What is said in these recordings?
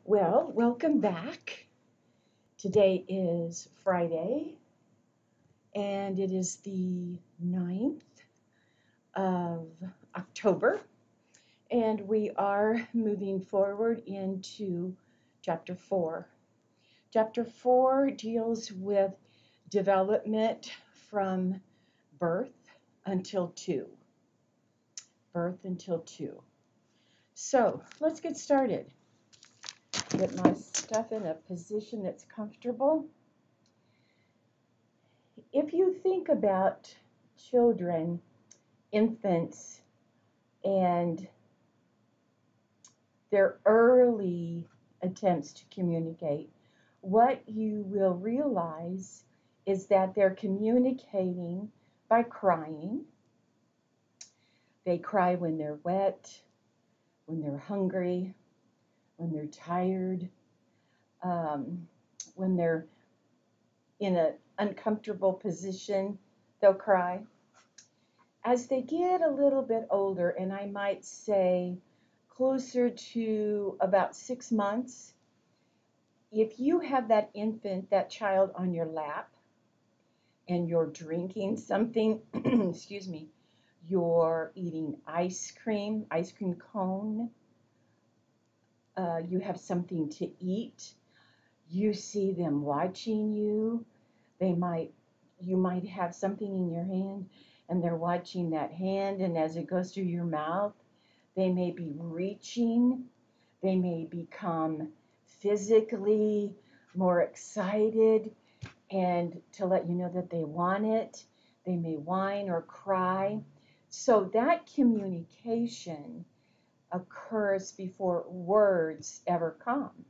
Well, welcome back. Today is Friday, and it is the 9th of October, and we are moving forward into chapter 4. Chapter 4 deals with development from birth until 2. Birth until 2. So let's get started. Get my stuff in a position that's comfortable. If you think about children, infants, and their early attempts to communicate, what you will realize is that they're communicating by crying. They cry when they're wet, when they're hungry, when they're tired, when they're in an uncomfortable position, they'll cry. As they get a little bit older, and I might say closer to about 6 months, if you have that infant, that child on your lap, and you're drinking something, excuse me, you're eating ice cream cone, you have something to eat, you see them watching you, you might have something in your hand and they're watching that hand, and as it goes through your mouth, they may be reaching, they may become physically more excited, and to let you know that they want it, they may whine or cry. So that communication occurs before words ever come.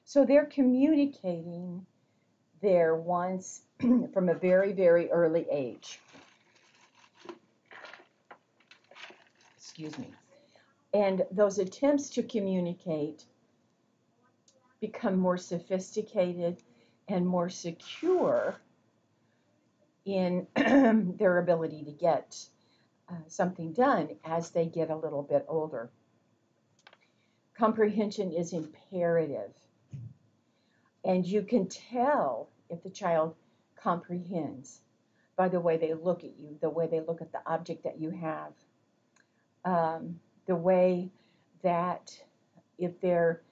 So they're communicating their wants from a very, very early age. Excuse me. And those attempts to communicate become more sophisticated and more secure in their ability to get something done as they get a little bit older. Comprehension is imperative. And you can tell if the child comprehends by the way they look at you, the way they look at the object that you have, the way that if they're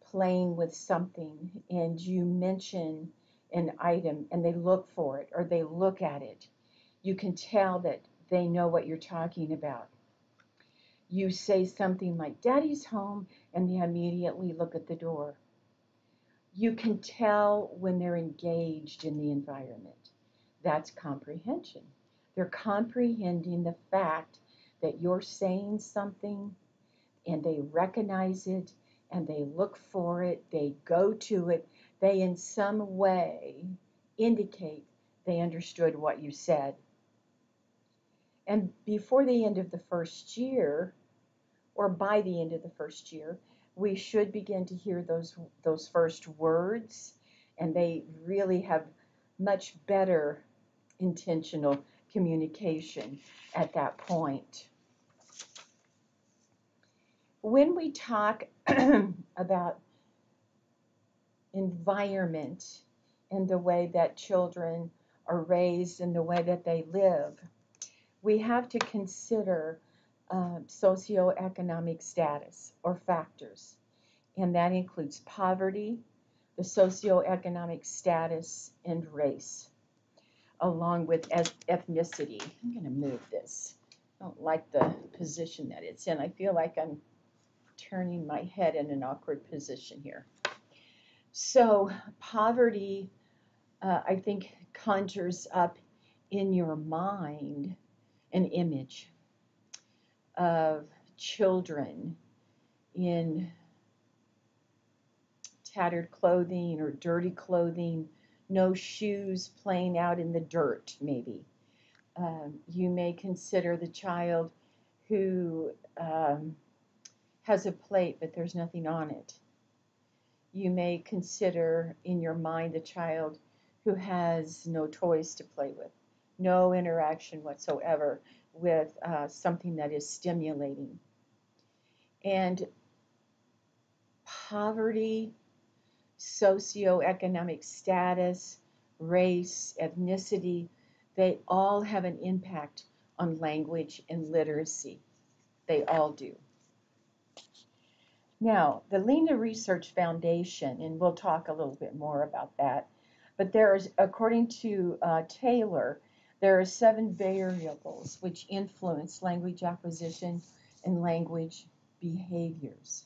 playing with something and you mention an item and they look for it or they look at it, you can tell that they know what you're talking about. You say something like, "Daddy's home," and they immediately look at the door. You can tell when they're engaged in the environment. That's comprehension. They're comprehending the fact that you're saying something and they recognize it and they look for it, they go to it, they in some way indicate they understood what you said. And before the end of the first year, or by the end of the first year, we should begin to hear those first words, and they really have much better intentional communication at that point. When we talk about environment and the way that children are raised and the way that they live, we have to consider socioeconomic status or factors, and that includes poverty, the socioeconomic status, and race, along with ethnicity. I'm going to move this. I don't like the position that it's in. I feel like I'm turning my head in an awkward position here. So poverty, I think, conjures up in your mind an image of children in tattered clothing or dirty clothing, no shoes, playing out in the dirt, maybe. You may consider the child who has a plate but there's nothing on it. You may consider in your mind the child who has no toys to play with, no interaction whatsoever with something that is stimulating. And poverty, socioeconomic status, race, ethnicity, they all have an impact on language and literacy. They all do. Now, the Lena Research Foundation, and we'll talk a little bit more about that, but there is, according to Taylor, there are 7 variables which influence language acquisition and language behaviors.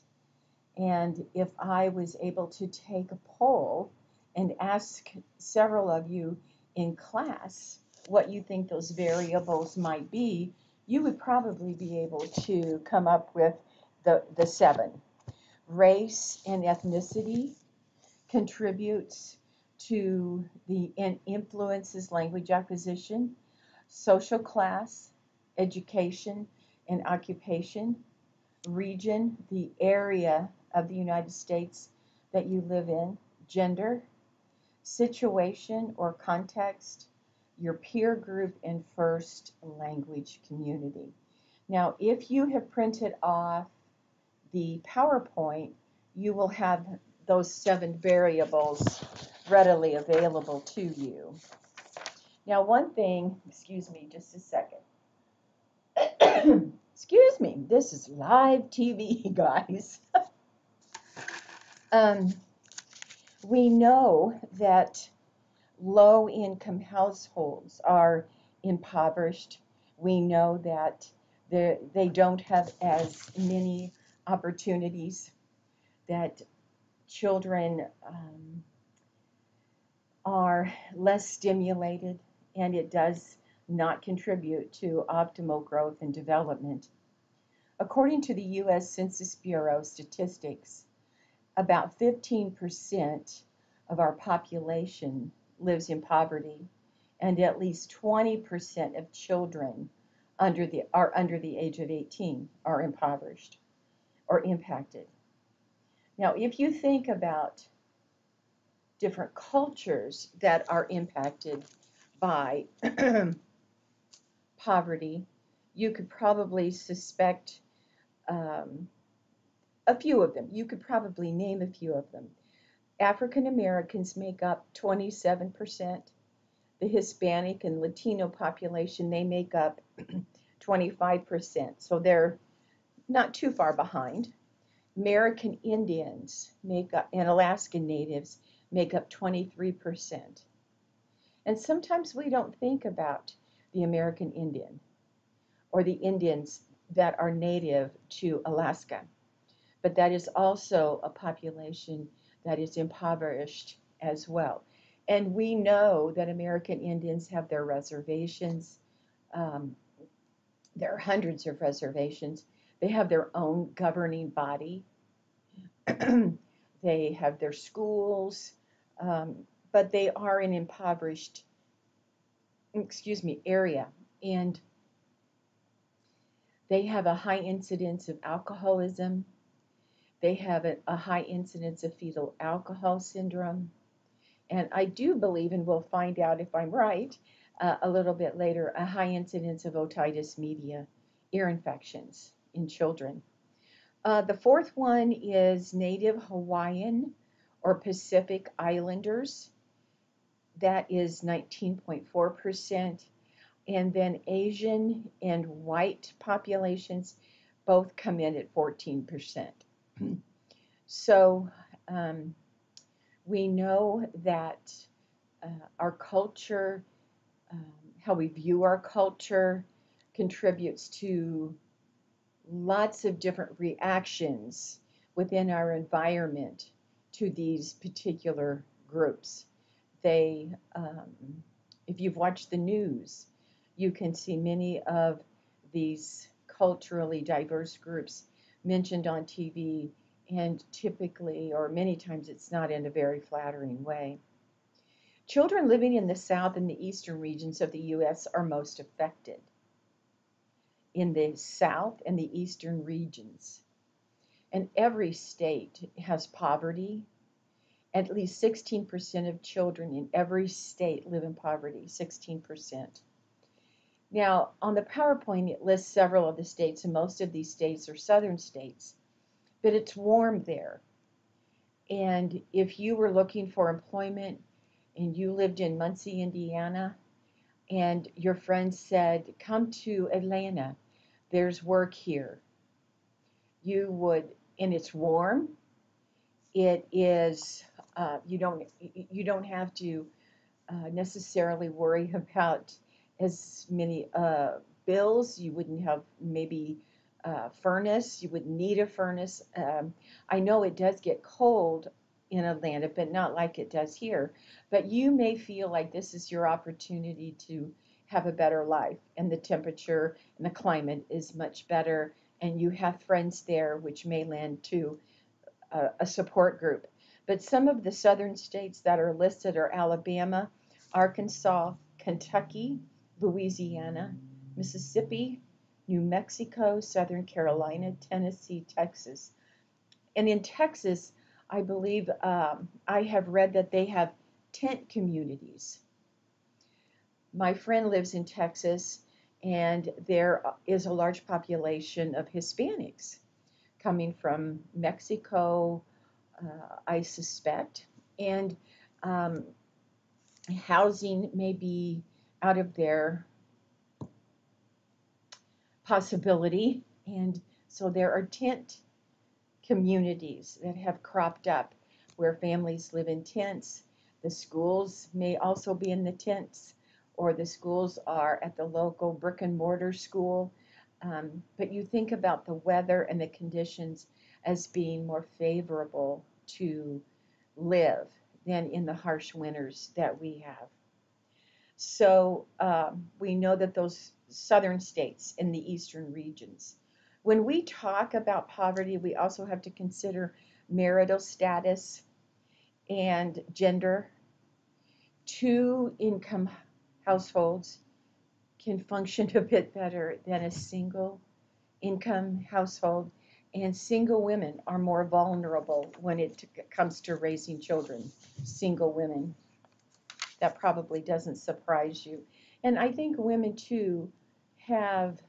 And if I was able to take a poll and ask several of you in class what you think those variables might be, you would probably be able to come up with the 7. Race and ethnicity contributes to the and influences language acquisition. Social class, education and occupation, region, the area of the United States that you live in, gender, situation or context, your peer group, and first language community. Now, if you have printed off the PowerPoint, you will have those 7 variables readily available to you. Now, one thing, excuse me just a second. Excuse me, this is live TV, guys. We know that low-income households are impoverished. We know that they don't have as many opportunities, that children are less stimulated, and it does not contribute to optimal growth and development. According to the U.S. Census Bureau statistics, about 15% of our population lives in poverty, and at least 20% of children under the age of 18 are impoverished or impacted. Now, if you think about different cultures that are impacted by poverty, you could probably suspect a few of them. You could probably name a few of them. African Americans make up 27%. The Hispanic and Latino population, they make up 25%. So they're not too far behind. American Indians make up, and Alaskan Natives make up 23%. And sometimes we don't think about the American Indian or the Indians that are native to Alaska, but that is also a population that is impoverished as well. And we know that American Indians have their reservations. There are hundreds of reservations. They have their own governing body. They have their schools, but they are an impoverished, area. And they have a high incidence of alcoholism. They have a high incidence of fetal alcohol syndrome. And I do believe, and we'll find out if I'm right a little bit later, a high incidence of otitis media, ear infections in children. The 4th one is Native Hawaiian or Pacific Islanders. That is 19.4%. And then Asian and white populations both come in at 14%. So we know that our culture, how we view our culture, contributes to lots of different reactions within our environment to these particular groups. They, if you've watched the news, you can see many of these culturally diverse groups mentioned on TV, and typically, or many times, it's not in a very flattering way. Children living in the South and the Eastern regions of the U.S. are most affected. In the South and the Eastern regions. And every state has poverty. At least 16% of children in every state live in poverty, 16%. Now, on the PowerPoint, it lists several of the states, and most of these states are southern states, but it's warm there. And if you were looking for employment and you lived in Muncie, Indiana, and your friend said, "Come to Atlanta, there's work here," you would, and it's warm. It is, you don't have to necessarily worry about as many bills. You wouldn't have maybe furnace. You would need a furnace. I know it does get cold in Atlanta, but not like it does here. But you may feel like this is your opportunity to have a better life, and the temperature and the climate is much better, and you have friends there, which may lend to a support group. But some of the southern states that are listed are Alabama, Arkansas, Kentucky, Louisiana, Mississippi, New Mexico, Southern Carolina, Tennessee, Texas. And in Texas, I believe I have read that they have tent communities. My friend lives in Texas, and there is a large population of Hispanics coming from Mexico, I suspect. And um, housing may be out of their possibility. And so there are tent communities that have cropped up where families live in tents. The schools may also be in the tents, or the schools are at the local brick and mortar school. But you think about the weather and the conditions as being more favorable to live than in the harsh winters that we have. So we know that those southern states in the eastern regions. When we talk about poverty, we also have to consider marital status and gender. Two income households can function a bit better than a single income household, and single women are more vulnerable when it comes to raising children. Single women. That probably doesn't surprise you. And I think women too have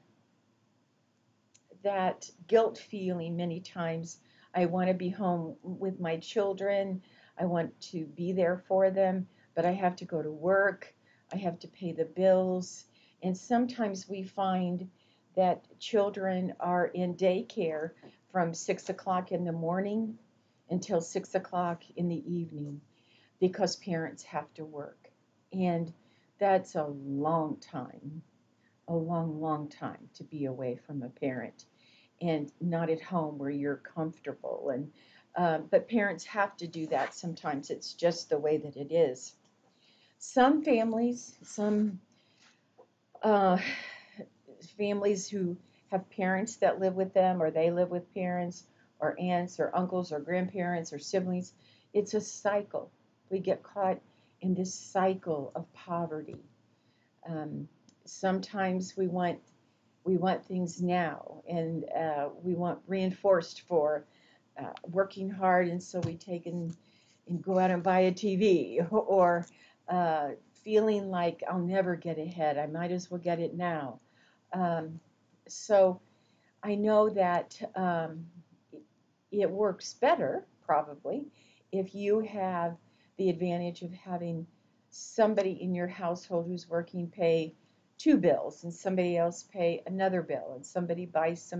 that guilt feeling many times. I want to be home with my children. I want to be there for them, but I have to go to work. I have to pay the bills. And sometimes we find that children are in daycare from 6 o'clock in the morning until 6 o'clock in the evening because parents have to work. And that's a long time, a long, long time to be away from a parent and not at home where you're comfortable. And but parents have to do that sometimes. It's just the way that it is. Some families, some uh, families who have parents that live with them, or they live with parents, or aunts, or uncles, or grandparents, or siblings. It's a cycle. We get caught in this cycle of poverty. Um, Sometimes we want things now, and we want reinforced for working hard, and so we take and go out and buy a TV, or uh, feeling like I'll never get ahead. I might as well get it now. Um, so I know that it works better, probably, if you have the advantage of having somebody in your household who's working pay two bills, and somebody else pay another bill, and somebody buys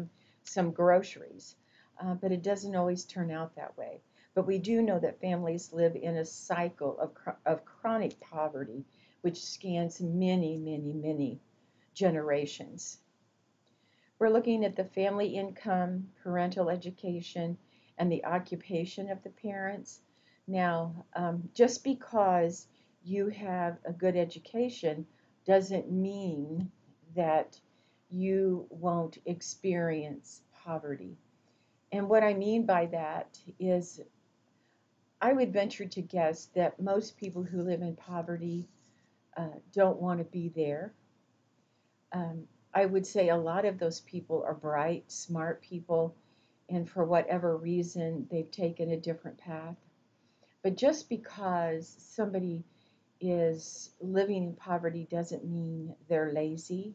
some groceries. But it doesn't always turn out that way. But we do know that families live in a cycle of chronic poverty, which scans many, many, many generations. We're looking at the family income, parental education, and the occupation of the parents. Now, just because you have a good education doesn't mean that you won't experience poverty. And what I mean by that is, I would venture to guess that most people who live in poverty don't want to be there. I would say a lot of those people are bright, smart people, and for whatever reason, they've taken a different path. But just because somebody is living in poverty doesn't mean they're lazy.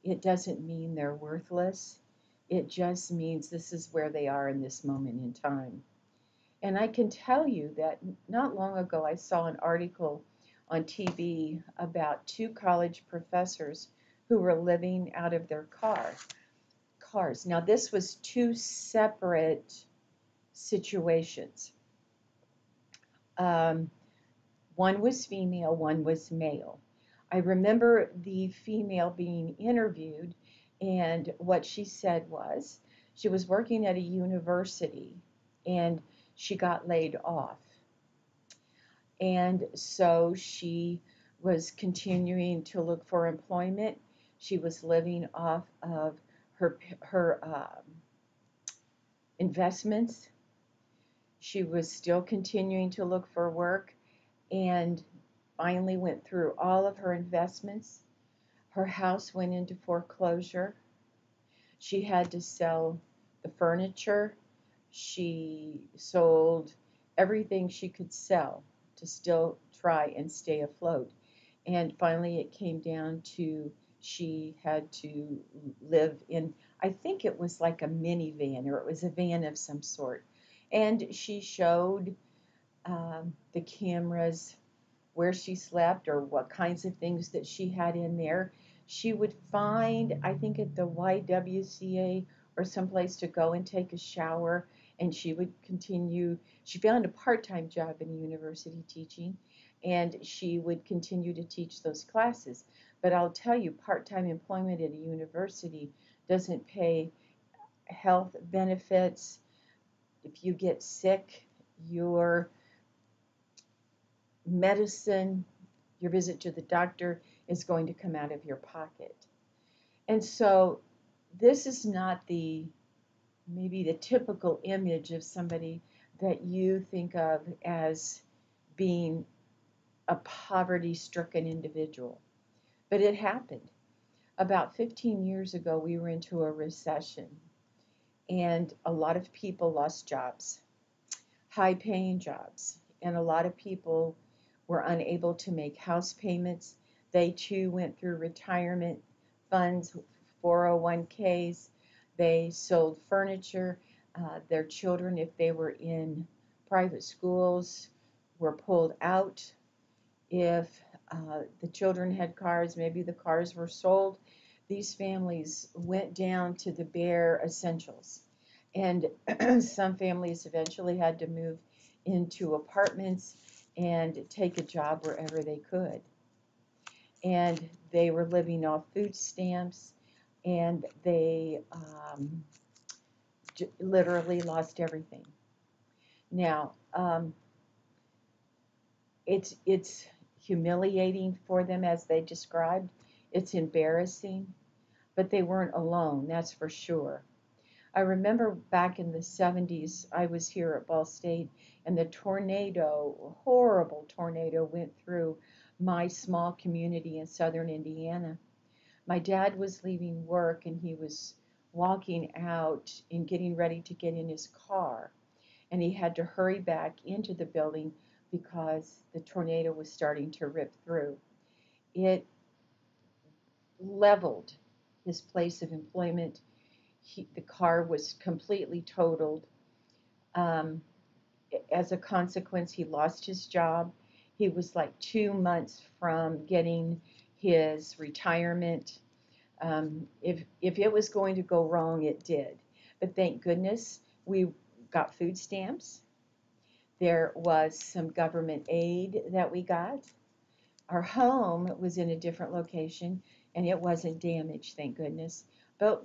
It doesn't mean they're worthless. It just means this is where they are in this moment in time. And I can tell you that not long ago I saw an article on TV about two college professors who were living out of their cars. Now, this was two separate situations. Um, One was female, one was male. I remember the female being interviewed, and what she said was she was working at a university and she got laid off. And so she was continuing to look for employment. She was living off of her investments. She was still continuing to look for work and finally went through all of her investments. Her house went into foreclosure. She had to sell the furniture. She sold everything she could sell to still try and stay afloat. And finally, it came down to she had to live in, I think it was like a minivan or it was a van of some sort. And she showed the cameras where she slept or what kinds of things that she had in there. She would find, I think, at the YWCA or someplace to go and take a shower, and she would continue. She found a part time job in university teaching, and she would continue to teach those classes. But I'll tell you, part time employment at a university doesn't pay health benefits. If you get sick, your medicine, your visit to the doctor is going to come out of your pocket. And so this is not the maybe the typical image of somebody that you think of as being a poverty-stricken individual. But it happened. About 15 years ago, we were into a recession, and a lot of people lost jobs, high-paying jobs, and a lot of people were unable to make house payments. They too went through retirement funds, 401ks. They sold furniture. Their children, if they were in private schools, were pulled out. If the children had cars, maybe the cars were sold. These families went down to the bare essentials. And some families eventually had to move into apartments and take a job wherever they could. And they were living off food stamps, and they literally lost everything. Now, it's humiliating for them as they described. It's embarrassing, but they weren't alone, that's for sure. I remember back in the 70s, I was here at Ball State, and the tornado, horrible tornado, went through my small community in southern Indiana. My dad was leaving work and he was walking out and getting ready to get in his car, and he had to hurry back into the building because the tornado was starting to rip through. It leveled his place of employment. The car was completely totaled. Um, as a consequence, he lost his job. He was like 2 months from getting his retirement. If it was going to go wrong, it did. But thank goodness we got food stamps. There was some government aid that we got. Our home was in a different location and it wasn't damaged, thank goodness. But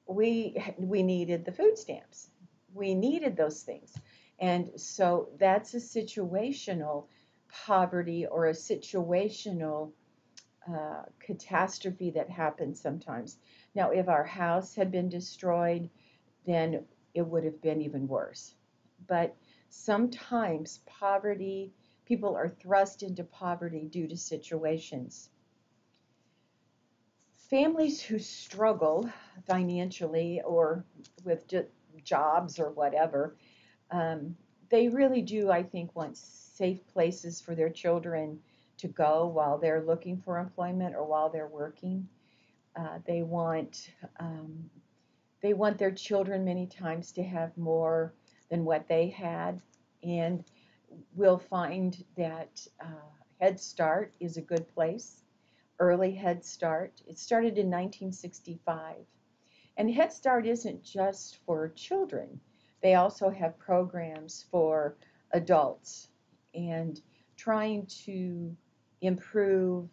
we needed the food stamps. We needed those things. And so that's a situational poverty or a situational catastrophe that happens sometimes. Now, if our house had been destroyed, then it would have been even worse. But sometimes poverty, people are thrust into poverty due to situations. Families who struggle financially or with jobs or whatever, um, they really do, I think, want safe places for their children to go while they're looking for employment or while they're working. Uh, they want um, they want their children many times to have more than what they had. And we'll find that Head Start is a good place. Early Head Start. It started in 1965. And Head Start isn't just for children. They also have programs for adults and trying to improve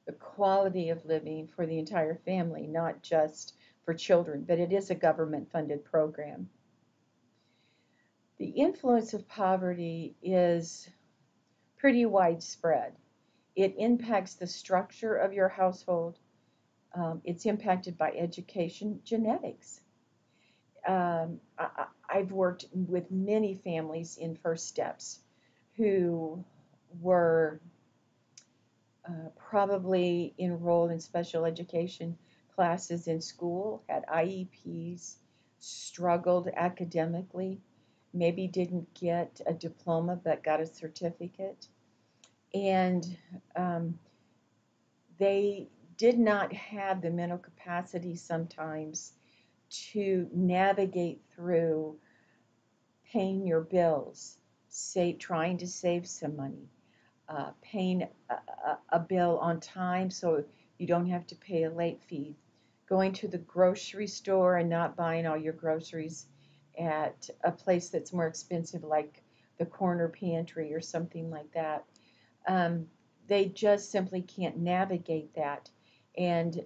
the quality of living for the entire family, not just for children, but it is a government-funded program. The influence of poverty is pretty widespread. It impacts the structure of your household. It's impacted by education, genetics. I've worked with many families in First Steps who were probably enrolled in special education classes in school, had IEPs, struggled academically, maybe didn't get a diploma but got a certificate. And they did not have the mental capacity sometimes to navigate through paying your bills, trying to save some money, paying a bill on time so you don't have to pay a late fee, going to the grocery store and not buying all your groceries at a place that's more expensive like the corner pantry or something like that. They just simply can't navigate that and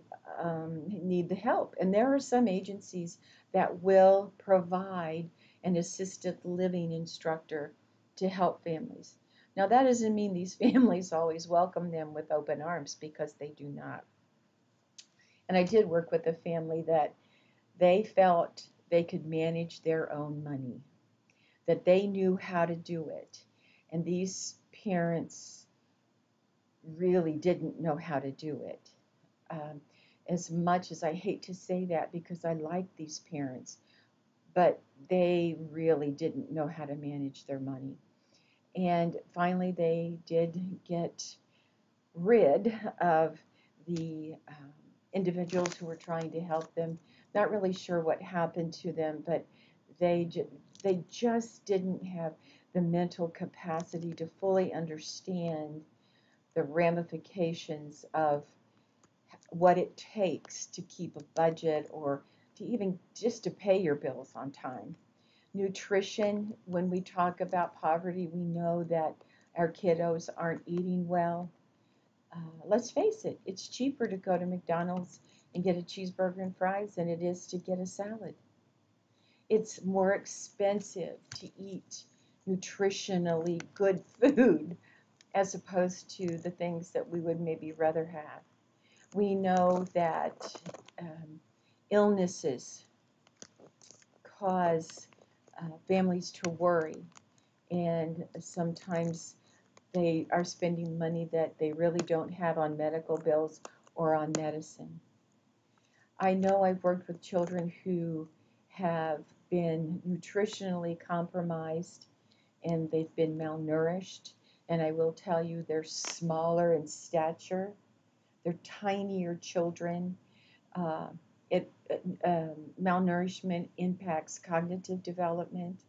need the help. And there are some agencies that will provide an assisted living instructor to help families. Now, that doesn't mean these families always welcome them with open arms, because they do not. And I did work with a family that they felt they could manage their own money, that they knew how to do it. And these parents really didn't know how to do it. As much as I hate to say that, because I like these parents, but they really didn't know how to manage their money. And finally, they did get rid of the individuals who were trying to help them. Not really sure what happened to them, but they just didn't have the mental capacity to fully understand the ramifications of what it takes to keep a budget, or to even just to pay your bills on time. Nutrition, when we talk about poverty, we know that our kiddos aren't eating well. Let's face it, it's cheaper to go to McDonald's and get a cheeseburger and fries than it is to get a salad. It's more expensive to eat nutritionally good food as opposed to the things that we would maybe rather have. We know that illnesses cause families to worry, and sometimes they are spending money that they really don't have on medical bills or on medicine. I know I've worked with children who have been nutritionally compromised and they've been malnourished, and I will tell you they're smaller in stature, they're tinier children. Uh, Malnourishment impacts cognitive development,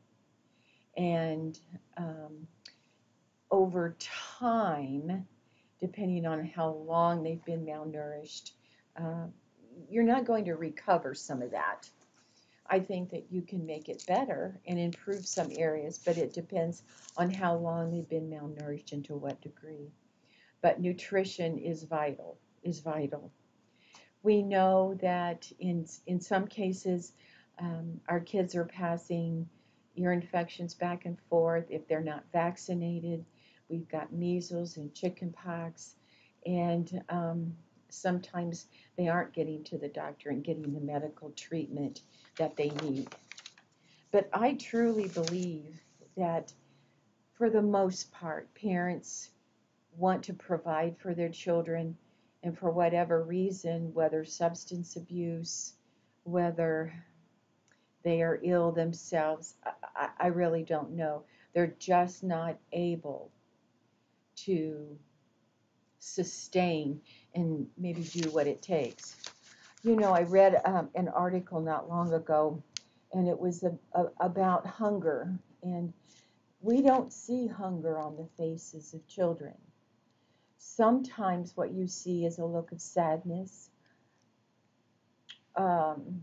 and over time, depending on how long they've been malnourished, uh, you're not going to recover some of that. I think that you can make it better and improve some areas, but it depends on how long they've been malnourished and to what degree. But nutrition is vital, is vital. We know that in some cases, our kids are passing ear infections back and forth if they're not vaccinated. We've got measles and chickenpox, and sometimes they aren't getting to the doctor and getting the medical treatment that they need. But I truly believe that for the most part, parents want to provide for their children, and for whatever reason, whether substance abuse, whether they are ill themselves, I really don't know. They're just not able to sustain and maybe do what it takes. You know, I read an article not long ago and it was about hunger. And we don't see hunger on the faces of children. Sometimes what you see is a look of sadness. Um,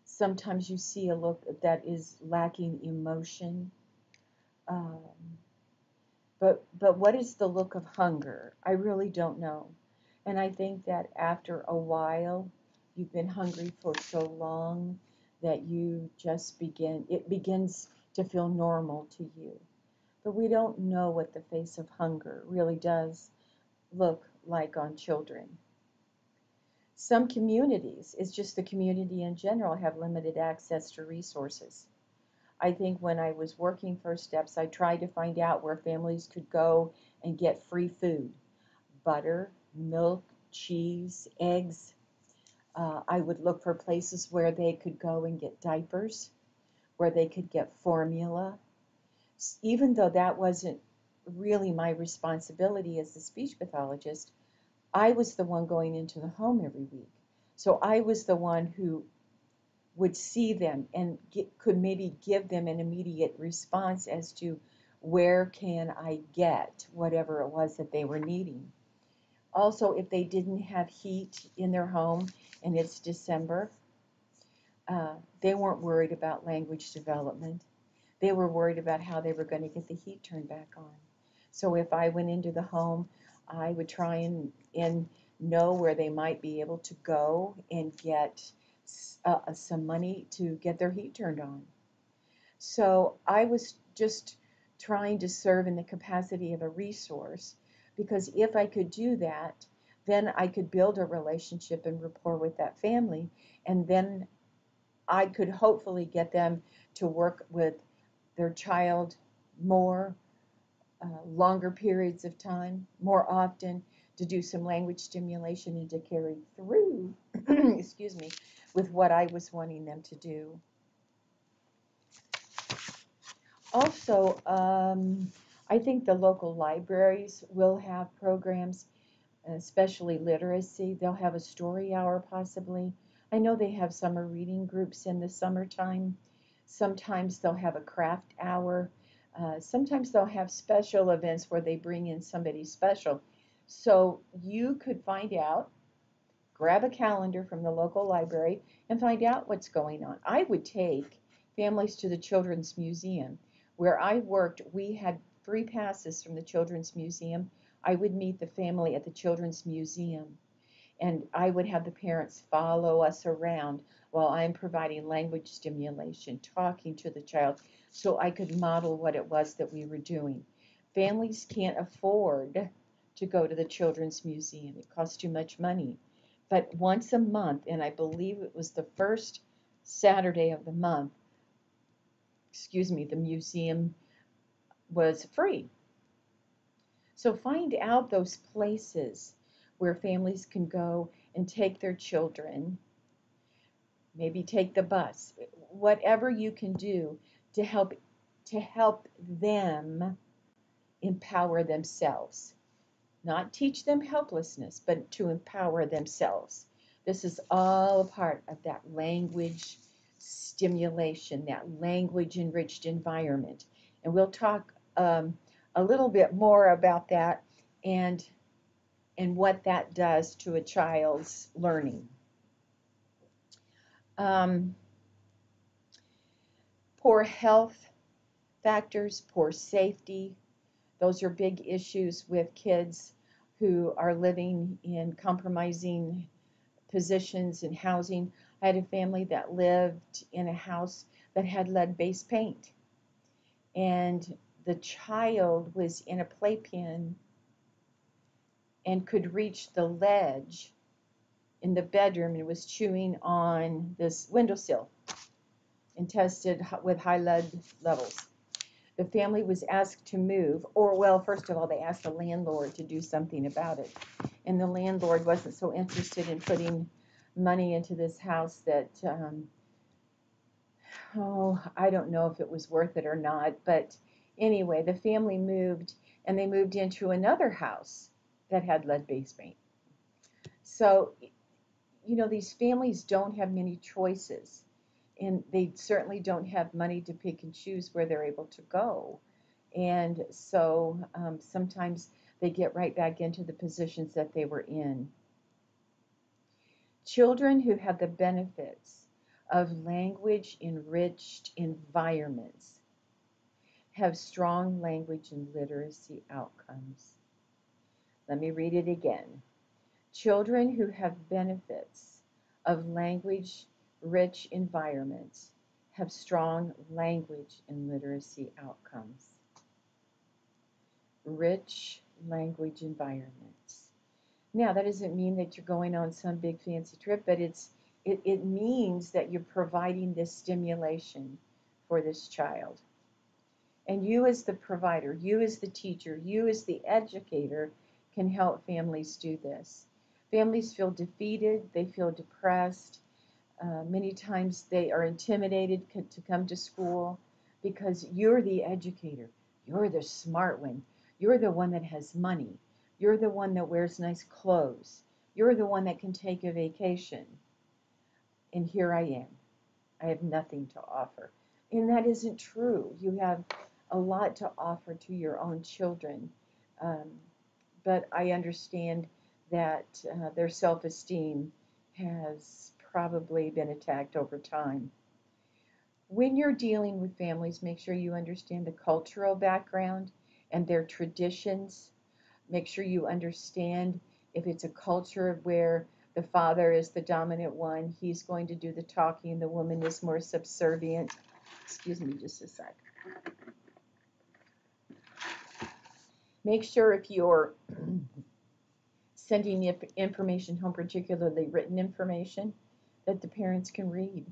Sometimes you see a look that is lacking emotion. Um, but what is the look of hunger? I really don't know. And I think that after a while, you've been hungry for so long that you just it begins to feel normal to you. But we don't know what the face of hunger really does look like on children. Some communities, it's just the community in general, have limited access to resources. I think when I was working First Steps, I tried to find out where families could go and get free food: butter, milk, cheese, eggs. I would look for places where they could go and get diapers, where they could get formula. Even though that wasn't really my responsibility as the speech pathologist, I was the one going into the home every week. So I was the one who would see them and could maybe give them an immediate response as to where can I get whatever it was that they were needing. Also, if they didn't have heat in their home and it's December, they weren't worried about language development. They were worried about how they were going to get the heat turned back on. So if I went into the home, I would try and know where they might be able to go and get some money to get their heat turned on. So I was just trying to serve in the capacity of a resource, because if I could do that, then I could build a relationship and rapport with that family, and then I could hopefully get them to work with their child more, longer periods of time, more often, to do some language stimulation and to carry through, excuse me, with what I was wanting them to do. Also, I think the local libraries will have programs, especially literacy. They'll have a story hour possibly. I know they have summer reading groups in the summertime. Sometimes they'll have a craft hour. Sometimes they'll have special events where they bring in somebody special. So you could find out, grab a calendar from the local library and find out what's going on. I would take families to the Children's Museum. Where I worked, we had free passes from the Children's Museum. I would meet the family at the Children's Museum, and I would have the parents follow us around while I'm providing language stimulation, talking to the child, so I could model what it was that we were doing. Families can't afford to go to the Children's Museum. It costs too much money. But once a month, and I believe it was the first Saturday of the month, the museum was free. So find out those places where families can go and take their children, maybe take the bus, whatever you can do to help them empower themselves. Not teach them helplessness, but to empower themselves. This is all a part of that language stimulation, that language enriched environment. And we'll talk a little bit more about that and what that does to a child's learning. Poor health factors, poor safety, those are big issues with kids who are living in compromising positions in housing. I had a family that lived in a house that had lead-based paint, and the child was in a playpen and could reach the ledge in the bedroom and was chewing on this windowsill and tested with high lead levels. The family was asked to move, or, well, first of all, they asked the landlord to do something about it. And the landlord wasn't so interested in putting money into this house that, I don't know if it was worth it or not. But anyway, the family moved, and they moved into another house that had lead-based paint. So, these families don't have many choices. And they certainly don't have money to pick and choose where they're able to go. And so sometimes they get right back into the positions that they were in. Children who have the benefits of language enriched environments have strong language and literacy outcomes. Let me read it again. Children who have benefits of language rich environments have strong language and literacy outcomes. Rich language environments. Now, that doesn't mean that you're going on some big fancy trip, but it means that you're providing this stimulation for this child. And you as the provider, you as the teacher, you as the educator can help families do this. Families feel defeated, they feel depressed. Many times they are intimidated to come to school because you're the educator. You're the smart one. You're the one that has money. You're the one that wears nice clothes. You're the one that can take a vacation. And here I am. I have nothing to offer. And that isn't true. You have a lot to offer to your own children. But I understand that their self-esteem has probably been attacked over time. When you're dealing with families, make sure you understand the cultural background and their traditions. Make sure you understand if it's a culture where the father is the dominant one, he's going to do the talking, the woman is more subservient. Excuse me just a sec. Make sure if you're sending information home, particularly written information, that the parents can read.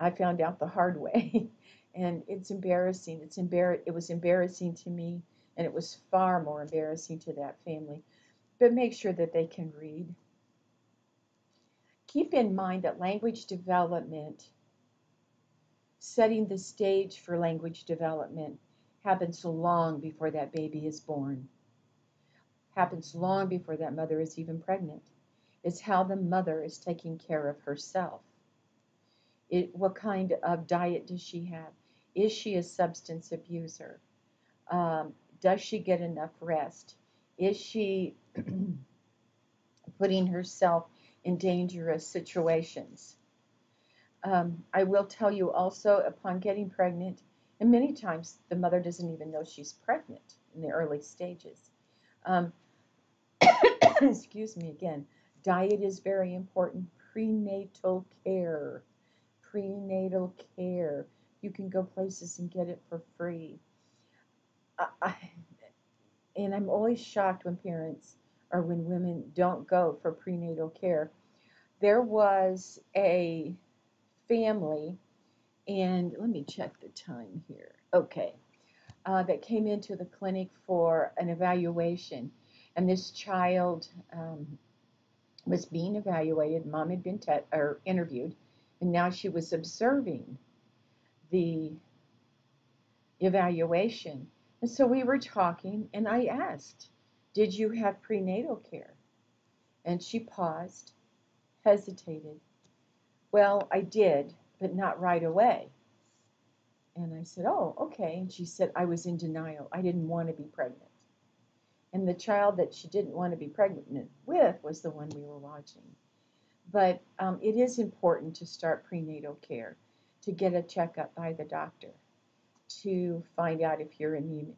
I found out the hard way, and it's embarrassing. It was embarrassing to me, and it was far more embarrassing to that family. But make sure that they can read. Keep in mind that language development, setting the stage for language development, happens long before that baby is born. Happens long before that mother is even pregnant. It's how the mother is taking care of herself. What kind of diet does she have? Is she a substance abuser? Does she get enough rest? Is she putting herself in dangerous situations? I will tell you also, upon getting pregnant, and many times the mother doesn't even know she's pregnant in the early stages. Excuse me again. Diet is very important. Prenatal care. Prenatal care. You can go places and get it for free. And I'm always shocked when parents or when women don't go for prenatal care. There was a family, and let me check the time here. Okay. That came into the clinic for an evaluation. And this child was being evaluated. Mom had been interviewed, and now she was observing the evaluation. And so we were talking, and I asked, "Did you have prenatal care?" And she paused, hesitated. "Well, I did, but not right away." And I said, "Oh, okay." And she said, "I was in denial. I didn't want to be pregnant." And the child that she didn't want to be pregnant with was the one we were watching. But it is important to start prenatal care, to get a checkup by the doctor, to find out if you're anemic,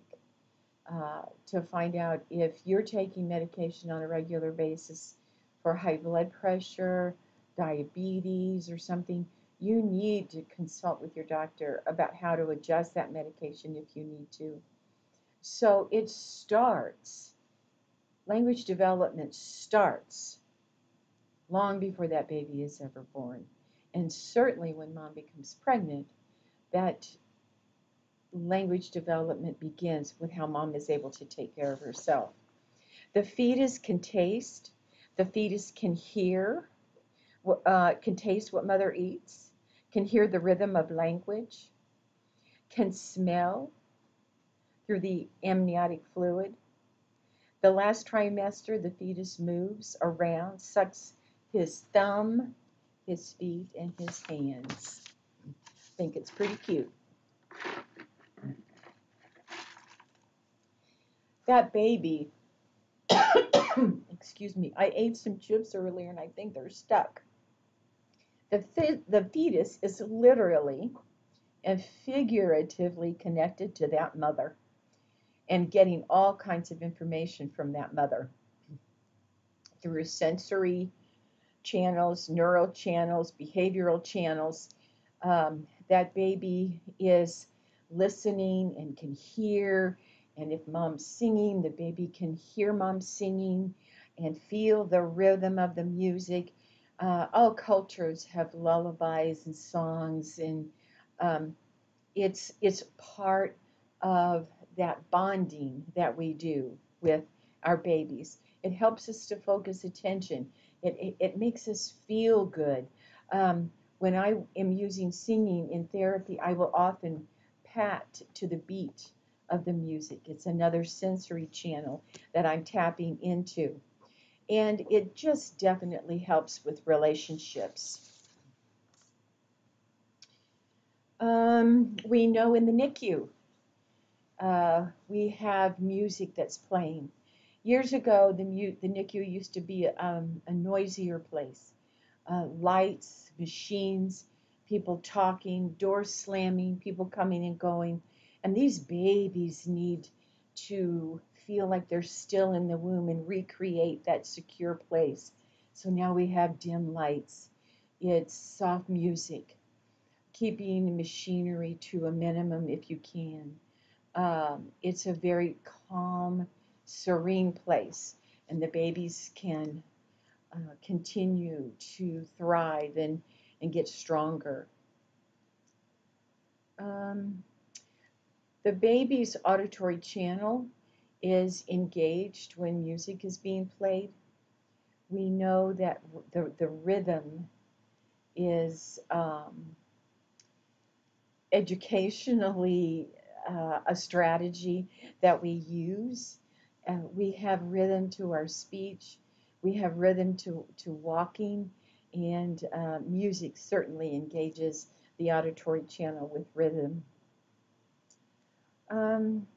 to find out if you're taking medication on a regular basis for high blood pressure, diabetes, or something. You need to consult with your doctor about how to adjust that medication if you need to. So it starts, language development starts long before that baby is ever born. And certainly when mom becomes pregnant, that language development begins with how mom is able to take care of herself. The fetus can taste, the fetus can hear, can taste what mother eats, can hear the rhythm of language, can smell through the amniotic fluid. The last trimester, the fetus moves around, sucks his thumb, his feet, and his hands. think it's pretty cute. That baby, excuse me, I ate some chips earlier and I think they're stuck. The fetus is literally and figuratively connected to that mother and getting all kinds of information from that mother through sensory channels, neural channels, behavioral channels. That baby is listening and can hear. And if mom's singing, the baby can hear mom singing and feel the rhythm of the music. All cultures have lullabies and songs, and um, it's part of that bonding that we do with our babies. It helps us to focus attention. It makes us feel good. When I am using singing in therapy, I will often pat to the beat of the music. It's another sensory channel that I'm tapping into. And it just definitely helps with relationships. We know in the NICU, we have music that's playing. Years ago, the NICU used to be a noisier place. Lights, machines, people talking, doors slamming, people coming and going. And these babies need to feel like they're still in the womb and recreate that secure place. So now we have dim lights. It's soft music, keeping machinery to a minimum if you can. It's a very calm, serene place, and the babies can continue to thrive and get stronger. Um, the baby's auditory channel is engaged when music is being played. We know that the rhythm is educationally a strategy that we use. We have rhythm to our speech, we have rhythm to walking, and music certainly engages the auditory channel with rhythm. Um,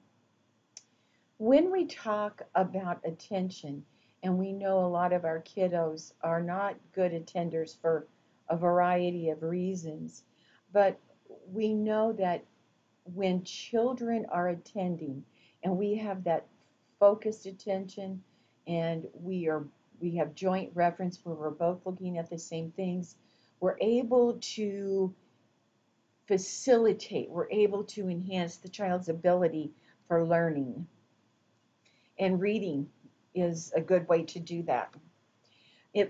when we talk about attention, and we know a lot of our kiddos are not good attenders for a variety of reasons, but we know that when children are attending and we have that focused attention and we have joint reference where we're both looking at the same things, we're able to facilitate, we're able to enhance the child's ability for learning. And reading is a good way to do that.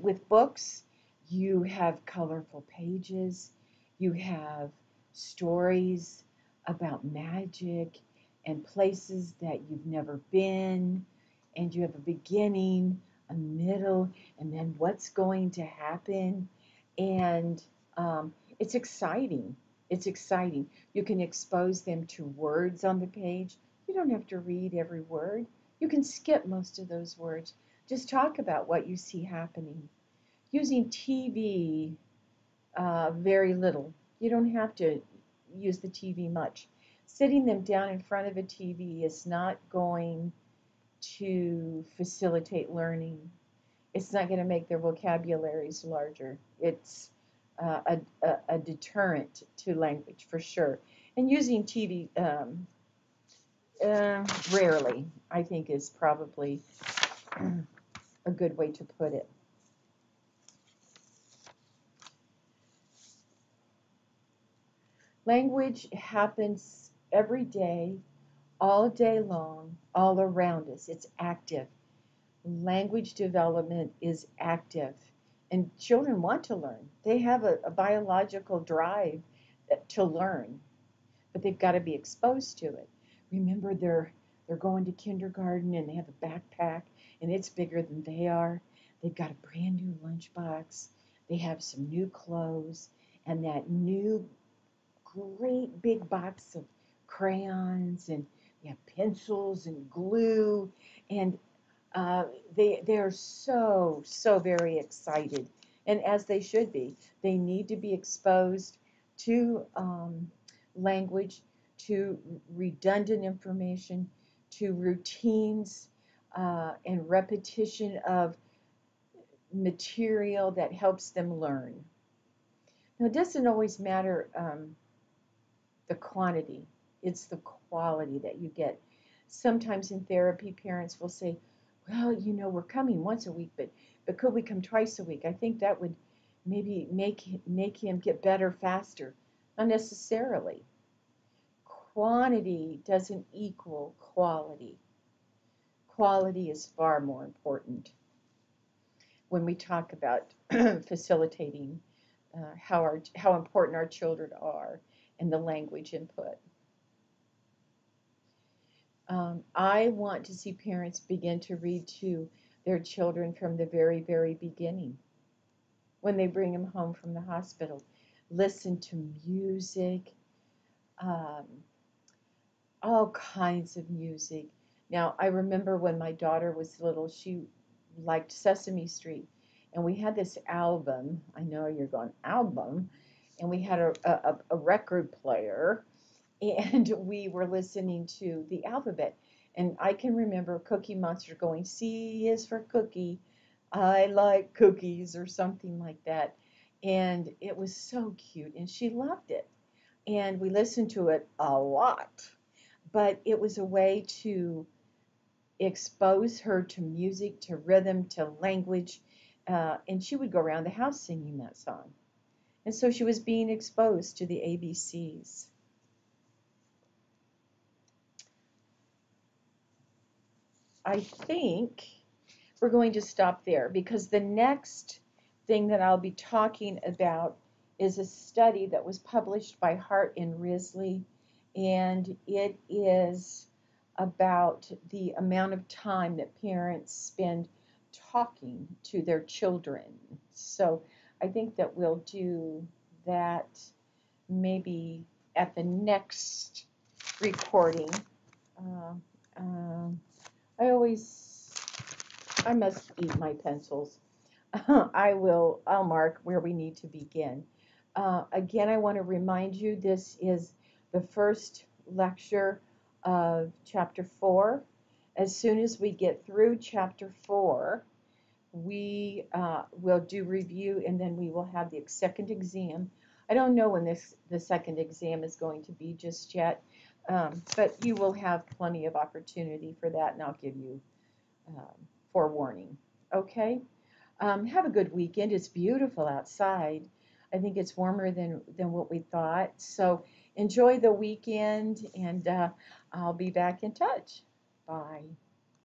With books, you have colorful pages, you have stories about magic and places that you've never been, and you have a beginning, a middle, and then what's going to happen. And it's exciting. It's exciting. You can expose them to words on the page. You don't have to read every word. You can skip most of those words. Just talk about what you see happening. Using TV, very little. You don't have to use the TV much. Sitting them down in front of a TV is not going to facilitate learning. It's not going to make their vocabularies larger. It's a deterrent to language for sure. And using TV rarely, I think, is probably a good way to put it. Language happens every day, all day long, all around us. It's active. Language development is active. And children want to learn. They have a biological drive to learn, but they've got to be exposed to it. Remember, they're going to kindergarten and they have a backpack and it's bigger than they are. They've got a brand new lunchbox. They have some new clothes and that new great big box of crayons, and they have pencils and glue, and they're so very excited, and as they should be. They need to be exposed to language, to redundant information, to routines and repetition of material that helps them learn. Now, it doesn't always matter the quantity, it's the quality that you get. Sometimes in therapy, parents will say, well, you know, we're coming once a week, but could we come twice a week? I think that would maybe make him get better faster. Not necessarily. Quantity doesn't equal quality. Quality is far more important when we talk about facilitating how important our children are and the language input. I want to see parents begin to read to their children from the very, very beginning when they bring them home from the hospital. Listen to music, um, all kinds of music. Now, I remember when my daughter was little, she liked Sesame Street, and we had this album. I know you're going, album, and we had a record player, and we were listening to the alphabet. And I can remember Cookie Monster going, C is for cookie, I like cookies, or something like that. And it was so cute, and she loved it. And we listened to it a lot, but it was a way to expose her to music, to rhythm, to language. And she would go around the house singing that song. And so she was being exposed to the ABCs. I think we're going to stop there because the next thing that I'll be talking about is a study that was published by Hart and Risley, and it is about the amount of time that parents spend talking to their children. So I think that we'll do that maybe at the next recording. Uh, uh, I must eat my pencils. I'll mark where we need to begin. Again, I want to remind you this is the first lecture of chapter 4. As soon as we get through chapter 4, we will do review, and then we will have the second exam. I don't know when the second exam is going to be just yet, but you will have plenty of opportunity for that, and I'll give you forewarning. Okay? Have a good weekend. It's beautiful outside. I think it's warmer than what we thought. So enjoy the weekend, and I'll be back in touch. Bye.